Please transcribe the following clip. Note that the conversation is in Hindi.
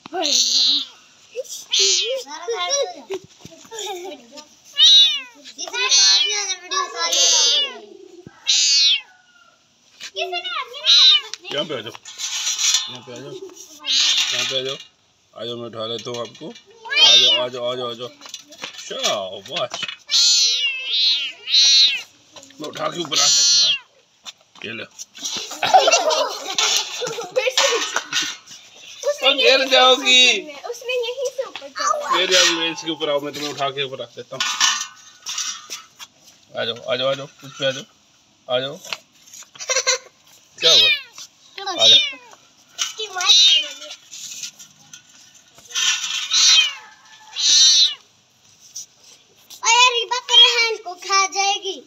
यहाँ पे आ जाओ, यहाँ पे आ जाओ, यहाँ पे आ जाओ, आ जाओ, मैं उठा लेता हूँ आपको। आ जाओ, आ जाओ, आ जाओ, आ जाओ। शाबाश, मैं उठा के ऊपर आ सकता। ये लो, गिर जाओगी। उसने यहीं से ऊपर चढ़ा। गिर जाओगी, मैं इसके ऊपर आओ, मैं तुम्हें उठा के ऊपर रख देता हूँ। आ जाओ, आ जाओ, आ जाओ, इस पे आ जाओ, आ जाओ। क्या हुआ? आ जाओ। को खा जाएगी।